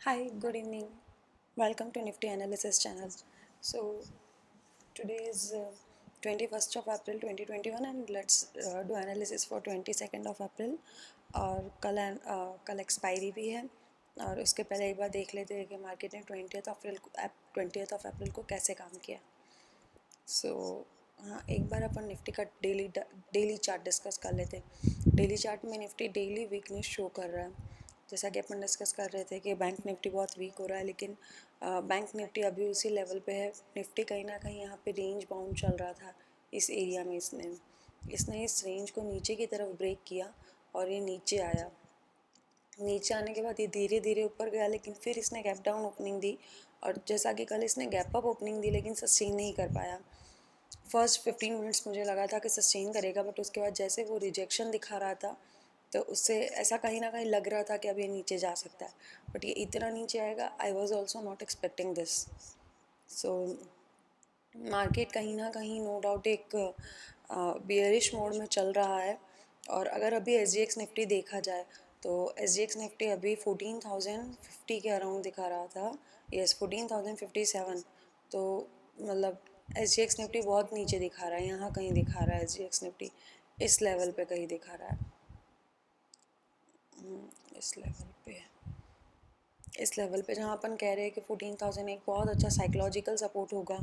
Hi, good evening. Welcome to Nifty Analysis channel. So today is 21st of April 2021 and let's do analysis for 22nd of April और कल expiry भी है और उसके पहले एक बार देख लेते हैं कि मार्केट ने 20th ऑफ अप्रैल को कैसे काम किया. सो हाँ, एक बार अपन निफ्टी का डेली चार्ट डिस्कस कर लेते हैं. डेली चार्ट में निफ्टी डेली वीकनेस शो कर रहा है. जैसा कि अपन डिस्कस कर रहे थे कि बैंक निफ्टी बहुत वीक हो रहा है, लेकिन बैंक निफ्टी अभी उसी लेवल पे है. निफ्टी कहीं ना कहीं यहाँ पे रेंज बाउंड चल रहा था इस एरिया में. इसने इस रेंज को नीचे की तरफ ब्रेक किया और ये नीचे आया. नीचे आने के बाद ये धीरे धीरे ऊपर गया, लेकिन फिर इसने गैप डाउन ओपनिंग दी और जैसा कि कल इसने गैप अप ओपनिंग दी, लेकिन सस्टेन नहीं कर पाया. फर्स्ट 15 मिनट्स मुझे लगा था कि सस्टेन करेगा, बट उसके बाद जैसे वो रिजेक्शन दिखा रहा था तो उससे ऐसा कहीं ना कहीं लग रहा था कि अब ये नीचे जा सकता है, बट ये इतना नीचे आएगा I was also not expecting this. So market कहीं ना कहीं नो डाउट एक बियरिश मोड में चल रहा है. और अगर अभी एस जी एक्स निफ्टी देखा जाए तो एस जी एक्स निफ्टी अभी 14,050 के अराउंड दिखा रहा था. यस, 14,057. तो मतलब एस जी एक्स निफ्टी बहुत नीचे दिखा रहा है. यहाँ कहीं दिखा रहा है एस जी एक्स निफ्टी इस लेवल पे कहीं दिखा रहा है. इस लेवल पे जहाँ अपन कह रहे हैं कि 14,000 एक बहुत अच्छा साइकोलॉजिकल सपोर्ट होगा.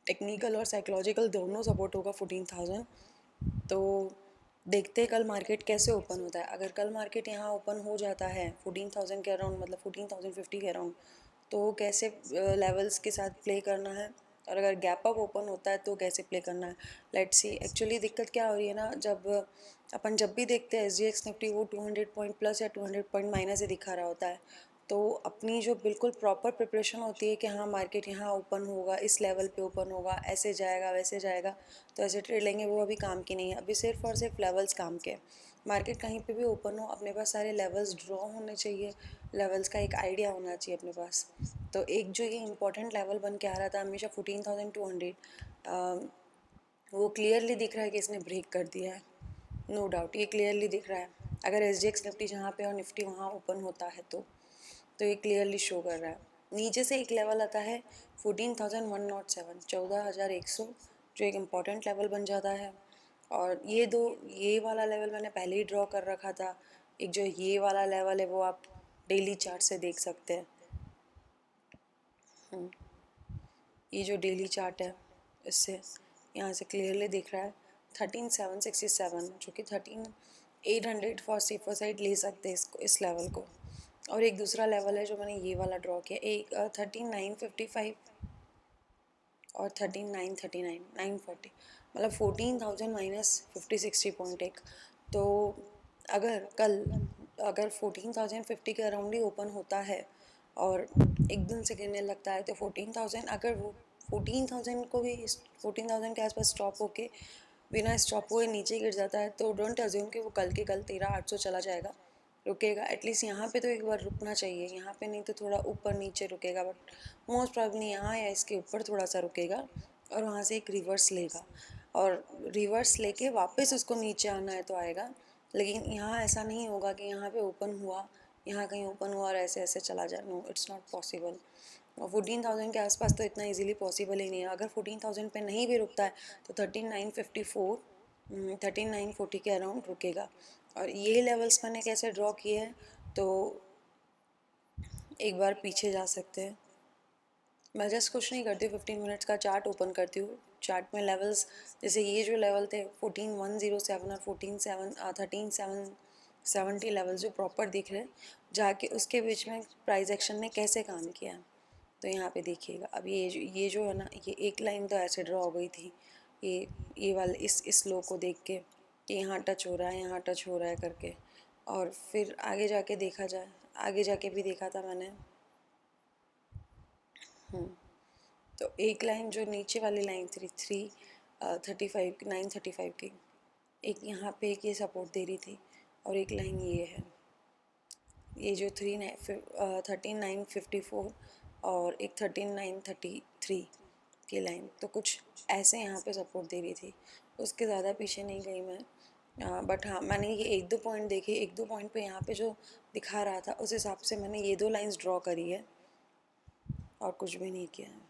टेक्निकल और साइकोलॉजिकल दोनों सपोर्ट होगा 14,000. तो देखते हैं कल मार्केट कैसे ओपन होता है. अगर कल मार्केट यहाँ ओपन हो जाता है 14,000 के अराउंड, मतलब 14,050 के अराउंड, तो कैसे लेवल्स के साथ प्ले करना है, और अगर गैप अप ओपन होता है तो कैसे प्ले करना है. Let's see. एक्चुअली दिक्कत क्या हो रही है ना, जब भी देखते हैं एस जी एक्स निफ्टी वो 200 पॉइंट प्लस या 200 पॉइंट माइनस से दिखा रहा होता है. तो अपनी जो बिल्कुल प्रॉपर प्रिपरेशन होती है कि हाँ मार्केट यहाँ ओपन होगा, इस लेवल पे ओपन होगा, ऐसे जाएगा वैसे जाएगा, तो ऐसे ट्रेड लेंगे, वो अभी काम की नहीं है. अभी सिर्फ और सिर्फ लेवल्स काम के. मार्केट कहीं पे भी ओपन हो, अपने पास सारे लेवल्स ड्रॉ होने चाहिए, लेवल्स का एक आइडिया होना चाहिए अपने पास. तो एक जो ये इंपॉर्टेंट लेवल बन के आ रहा था हमेशा 14,200, वो क्लियरली दिख रहा है कि इसने ब्रेक कर दिया है. नो डाउट ये क्लियरली दिख रहा है. अगर एस जी एक्स निफ्टी जहाँ पे और निफ्टी वहाँ ओपन होता है तो ये क्लियरली शो कर रहा है. नीचे से एक लेवल आता है 14,107, 14,100, जो एक इम्पॉर्टेंट लेवल बन जाता है. और ये वाला लेवल मैंने पहले ही ड्रॉ कर रखा था. एक जो ये वाला लेवल है वो आप डेली चार्ट से देख सकते हैं. ये जो डेली चार्ट है इससे यहाँ से क्लियरली दिख रहा है 13,767, जो कि 13,800 फॉर सेफर साइड ले सकते हैं इसको, इस लेवल को. और एक दूसरा लेवल है जो मैंने ये वाला ड्रॉ किया, एक 13,955 और 13,939, 940, मतलब 14,000 माइनस 50-60 पॉइंट एक. तो अगर 14,050 के अराउंड ही ओपन होता है और एकदम से गिरने लगता है तो 14,000, अगर वो 14,000 को भी 14,000 के आसपास स्टॉप होके बिना स्टॉप हुए नीचे गिर जाता है, तो डोंट अज्यूम कि वो कल के कल 13,800 चला जाएगा. रुकेगा एटलीस्ट यहाँ पे तो एक बार रुकना चाहिए. यहाँ पे नहीं तो थोड़ा ऊपर नीचे रुकेगा, बट मोस्ट प्रॉब्ली यहाँ या इसके ऊपर थोड़ा सा रुकेगा और वहाँ से एक रिवर्स लेगा. और रिवर्स लेके वापस उसको नीचे आना है तो आएगा. लेकिन यहाँ ऐसा नहीं होगा कि यहाँ पे ओपन हुआ, यहाँ कहीं ओपन हुआ और ऐसे ऐसे चला जाए. No, it's not possible. और 14,000 के आसपास तो इतना इजीली पॉसिबल ही नहीं है. अगर 14,000 पे नहीं भी रुकता है तो 13,954, 13,940 के अराउंड रुकेगा. और ये लेवल्स मैंने कैसे ड्रॉ किए हैं तो एक बार पीछे जा सकते हैं. मैं जस्ट कुछ नहीं करती हूँ, 15 मिनट्स का चार्ट ओपन करती हूँ. चार्ट में लेवल्स जैसे ये जो लेवल थे 14,107 और 13,770 लेवल्स जो प्रॉपर दिख रहे हैं, जाके उसके बीच में प्राइस एक्शन ने कैसे काम किया. तो यहाँ पे देखिएगा. अब ये जो है ना, ये एक लाइन तो ऐसे ड्रॉ हो गई थी, ये वाले इस लो को देख के कि यहाँ टच हो रहा है, यहाँ टच हो रहा है करके. और फिर आगे जाके देखा जाए, आगे जाके भी देखा था मैंने. तो एक लाइन जो नीचे वाली लाइन थी 935 की, एक यहाँ पे एक ये सपोर्ट दे रही थी और एक लाइन ये है, ये जो 13,954 और एक 13,933 की लाइन, तो कुछ ऐसे यहाँ पे सपोर्ट दे रही थी. उसके ज़्यादा पीछे नहीं गई मैं. बट हाँ, मैंने ये एक दो पॉइंट देखे, एक दो पॉइंट पे यहाँ पे जो दिखा रहा था उस हिसाब से मैंने ये दो लाइंस ड्रॉ करी है और कुछ भी नहीं किया है।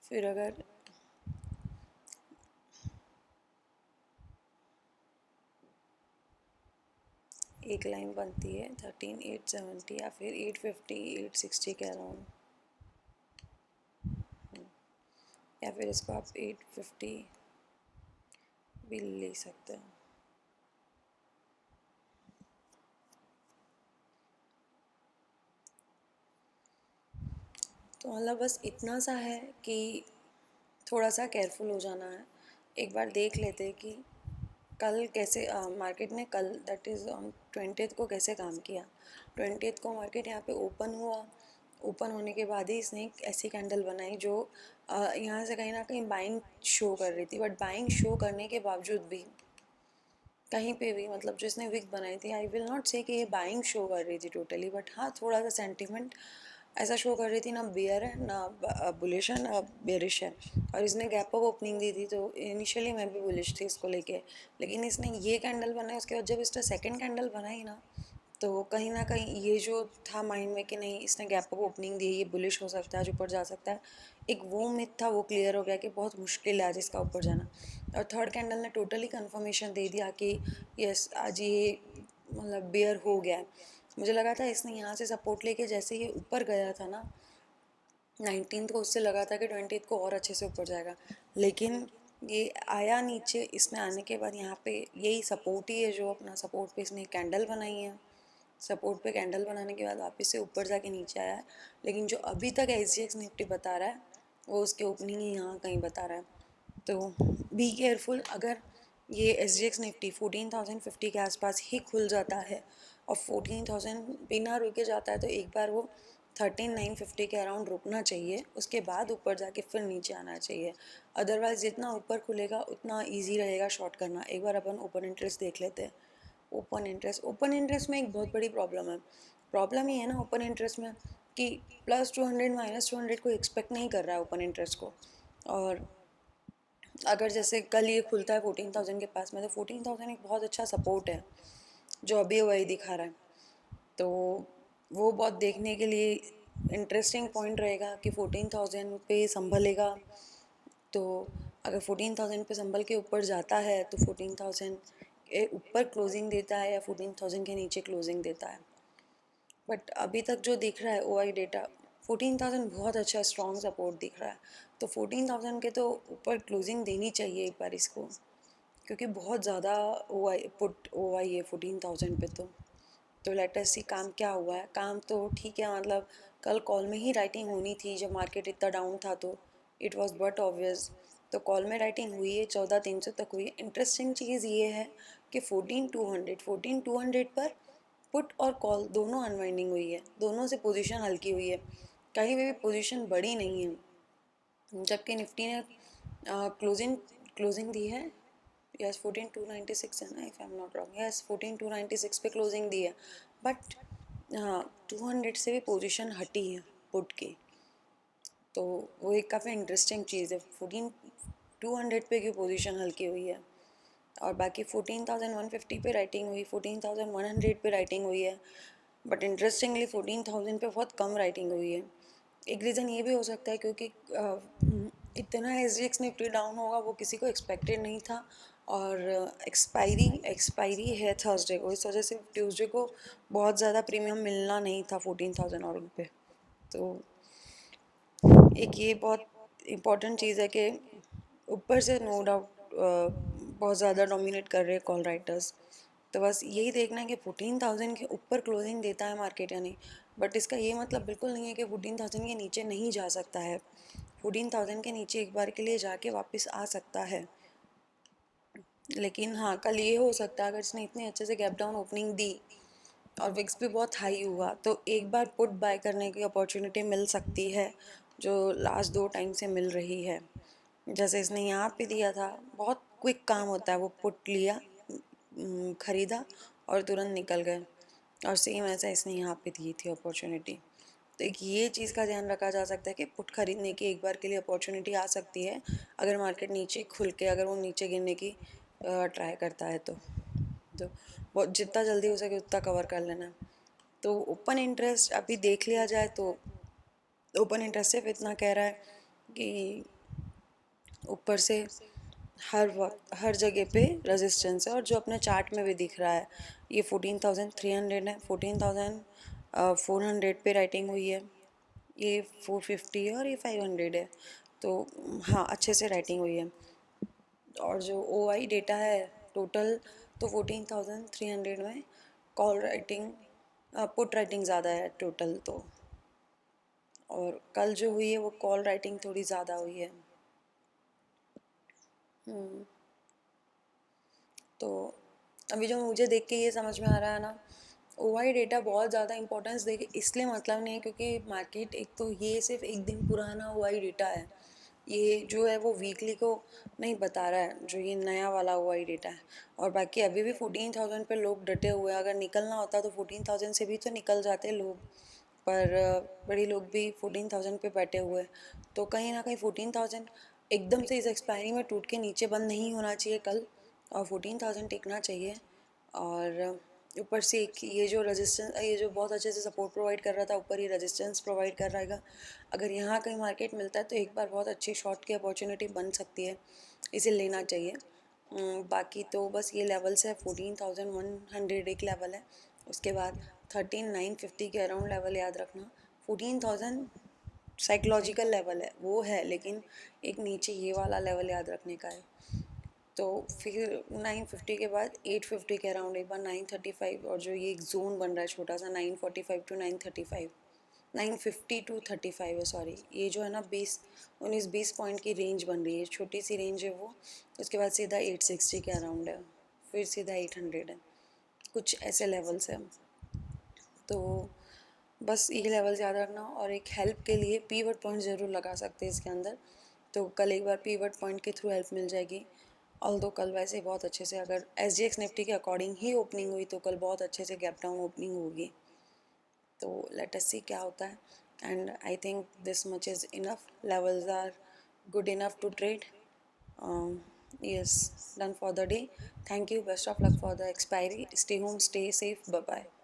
फिर अगर एक लाइन बनती है 13,870 या फिर 850 860 के अराउंड, या फिर इसको आप 850 भी ले सकते हैं। तो मतलब बस इतना सा है कि थोड़ा सा केयरफुल हो जाना है। एक बार देख लेते हैं कि कल कैसे मार्केट ने कल दैट इज़ ऑन 20th को कैसे काम किया। 20th को मार्केट यहाँ पे ओपन हुआ, ओपन होने के बाद ही इसने एक ऐसी कैंडल बनाई जो यहाँ से कहीं ना कहीं बाइंग शो कर रही थी, बट बाइंग शो करने के बावजूद भी कहीं पे भी मतलब जो इसने विक बनाई थी, आई विल नॉट से कि ये बाइंग शो कर रही थी टोटली, बट हाँ थोड़ा सा सेंटिमेंट ऐसा शो कर रही थी, ना बियर है ना बुलिश है ना बेरिश है। और इसने गैप अप ओपनिंग दी थी, तो इनिशियली मैं भी बुलिश थी इसको लेके, लेकिन इसने ये कैंडल बनाई उसके बाद जब इसने सेकंड कैंडल बनाई ना, तो कहीं ना कहीं ये जो था माइंड में कि नहीं इसने गैप अप ओपनिंग दी है, ये बुलिश हो सकता है, आज ऊपर जा सकता है, एक वो मिथ था वो क्लियर हो गया कि बहुत मुश्किल है आज इसका ऊपर जाना। और थर्ड कैंडल ने टोटली कंफर्मेशन दे दिया कि यस आज ये मतलब बेयर हो गया है। मुझे लगा था इसने यहाँ से सपोर्ट लेके जैसे ये ऊपर गया था ना 19th को, उससे लगा था कि 20th को और अच्छे से ऊपर जाएगा, लेकिन ये आया नीचे। इसने आने के बाद यहाँ पे यही सपोर्ट ही है, जो अपना सपोर्ट पे इसने कैंडल बनाई है, सपोर्ट पे कैंडल बनाने के बाद वापस से ऊपर जाके नीचे आया है। लेकिन जो अभी तक SGX निफ्टी बता रहा है वो उसके ओपनिंग ही यहाँ कहीं बता रहा है। तो बी केयरफुल, अगर ये SGX निफ्टी 14,050 के आसपास ही खुल जाता है और 14,000 बिना रुके जाता है, तो एक बार वो 13,950 के अराउंड रुकना चाहिए, उसके बाद ऊपर जाके फिर नीचे आना चाहिए। अदरवाइज़ जितना ऊपर खुलेगा उतना ईजी रहेगा शॉर्ट करना। एक बार अपन ओपन इंटरेस्ट देख लेते हैं। ओपन इंटरेस्ट में एक बहुत बड़ी प्रॉब्लम है। प्रॉब्लम ये है ना ओपन इंटरेस्ट में कि +200 -200 को एक्सपेक्ट नहीं कर रहा है ओपन इंटरेस्ट को। और अगर जैसे कल ये खुलता है 14,000 के पास में, तो 14,000 एक बहुत अच्छा सपोर्ट है जो अभी वही दिखा रहा है। तो वो बहुत देखने के लिए इंटरेस्टिंग पॉइंट रहेगा कि 14,000 पे संभलेगा। तो अगर 14,000 पे संभल के ऊपर जाता है तो 14,000 के ऊपर क्लोजिंग देता है या 14,000 के नीचे क्लोजिंग देता है। बट अभी तक जो दिख रहा है OI डेटा 14,000 बहुत अच्छा स्ट्रॉन्ग सपोर्ट दिख रहा है। तो 14,000 के तो ऊपर क्लोजिंग देनी चाहिए एक बार इसको, क्योंकि बहुत ज़्यादा OI है 14,000 पे। तो लेट अस सी काम क्या हुआ है। काम तो ठीक है, मतलब कल कॉल में ही राइटिंग होनी थी जब मार्केट इतना डाउन था, तो इट वाज बट ऑब्वियस। तो कॉल में राइटिंग हुई है, 14,300 तक हुई है। इंटरेस्टिंग चीज़ ये है कि 14,200 पर पुट और कॉल दोनों अनवाइंडिंग हुई है, दोनों से पोजीशन हल्की हुई है, कहीं भी पोजीशन बड़ी नहीं है। जबकि निफ्टी ने क्लोजिंग क्लोजिंग दी है, यस 14,296 है ना, if I am not wrong, yes 14,296 पे क्लोजिंग दी है। बट हाँ 200 से भी पोजीशन हटी है पुट की, तो वो एक काफ़ी इंटरेस्टिंग चीज़ है। 14,200 पे की पोजीशन हल्की हुई है और बाकी 14,150 पे राइटिंग हुई, 14,100 पे राइटिंग हुई है। बट इंटरेस्टिंगली 14,000 पे बहुत कम राइटिंग हुई है। एक रीज़न ये भी हो सकता है क्योंकि इतना SGX निफ्टी डाउन होगा वो किसी को एक्सपेक्टेड नहीं था, और एक्सपायरी है थर्सडे को, इस वजह से ट्यूसडे को बहुत ज़्यादा प्रीमियम मिलना नहीं था 14,000 और पे। तो एक ये बहुत इम्पॉर्टेंट चीज़ है कि ऊपर से नो डाउट बहुत ज़्यादा डोमिनेट कर रहे हैं कॉल राइटर्स। तो बस यही देखना है कि 14,000 के ऊपर क्लोजिंग देता है मार्केट या नहीं। बट इसका ये मतलब बिल्कुल नहीं है कि 14,000 के नीचे नहीं जा सकता है। 14,000 के नीचे एक बार के लिए जाके वापस आ सकता है, लेकिन हाँ कल ये हो सकता है अगर इसने इतने अच्छे से गैप डाउन ओपनिंग दी और विक्स भी बहुत हाई हुआ, तो एक बार पुट बाय करने की अपॉर्चुनिटी मिल सकती है, जो लास्ट 2 टाइम से मिल रही है। जैसे इसने यहाँ पे दिया था, बहुत क्विक काम होता है, वो पुट लिया ख़रीदा और तुरंत निकल गए, और सेम ऐसा इसने यहाँ पे दी थी अपॉर्चुनिटी। तो एक ये चीज़ का ध्यान रखा जा सकता है कि पुट खरीदने की एक बार के लिए अपॉर्चुनिटी आ सकती है अगर मार्केट नीचे खुल के अगर वो नीचे गिरने की ट्राई करता है तो बहुत जितना जल्दी हो सके उतना कवर कर लेना। तो ओपन इंटरेस्ट अभी देख लिया जाए तो ओपन इंटरेस्ट सिर्फ इतना कह रहा है कि ऊपर से हर वक्त हर जगह पे रेजिस्टेंस है, और जो अपने चार्ट में भी दिख रहा है ये 14,300 है, 14,400 पे राइटिंग हुई है, ये 450 है और ये 500 है। तो हाँ, अच्छे से राइटिंग हुई है। और जो ओ आई डेटा है टोटल, तो 14,300 में कॉल राइटिंग पुट राइटिंग ज़्यादा है टोटल तो, और कल जो हुई है वो कॉल राइटिंग थोड़ी ज़्यादा हुई है। तो अभी जो मुझे देख के ये समझ में आ रहा है ना, ओ आई डेटा बहुत ज़्यादा इंपॉर्टेंस देके इसलिए मतलब नहीं है क्योंकि मार्केट, एक तो ये सिर्फ एक दिन पुराना ओ आई डेटा है, ये जो है वो वीकली को नहीं बता रहा है, जो ये नया वाला ओ आई डेटा है। और बाकी अभी भी 14,000 पे लोग डटे हुए हैं, अगर निकलना होता तो 14,000 से भी तो निकल जाते लोग, पर बड़ी लोग भी 14,000 पे बैठे हुए हैं। तो कहीं ना कहीं 14,000 एकदम से इस एक्सपायरी में टूट के नीचे बंद नहीं होना चाहिए कल, और 14,000 टिकना चाहिए। और ऊपर से एक ये जो रेजिस्टेंस, ये जो बहुत अच्छे से सपोर्ट प्रोवाइड कर रहा था, ऊपर ये रेजिस्टेंस प्रोवाइड कर रहेगा। अगर यहाँ कहीं मार्केट मिलता है तो एक बार बहुत अच्छी शॉर्ट की अपॉर्चुनिटी बन सकती है, इसे लेना चाहिए। बाकी तो बस ये लेवल्स है, 14,100 एक लेवल है, उसके बाद 13,950 के अराउंड लेवल याद रखना। 14,000 साइकोलॉजिकल लेवल है, वो है, लेकिन एक नीचे ये वाला लेवल याद रखने का है। तो फिर 950 के बाद 850 के अराउंड एक बार 935, और जो ये एक जोन बन रहा है छोटा सा 945 टू 935, 950 टू 35 है, सॉरी, ये जो है ना 19-20 पॉइंट की रेंज बन रही है, छोटी सी रेंज है वो। उसके बाद सीधा 860 के अराउंड है, फिर सीधा 800 है, कुछ ऐसे लेवल्स हैं। तो बस ये लेवल्स याद रखना, और एक हेल्प के लिए पीवट पॉइंट ज़रूर लगा सकते हैं इसके अंदर। तो कल एक बार पीवट पॉइंट के थ्रू हेल्प मिल जाएगी। ऑल्दो कल वैसे ही बहुत अच्छे से, अगर एस जी एक्स निफ्टी के अकॉर्डिंग ही ओपनिंग हुई तो कल बहुत अच्छे से गैप डाउन ओपनिंग होगी। तो लेट अस सी क्या होता है, and I think this much is enough, levels are good enough to trade. Yes, done for the day. Thank you. Best of luck for the expiry. Stay home, stay safe. Bye bye.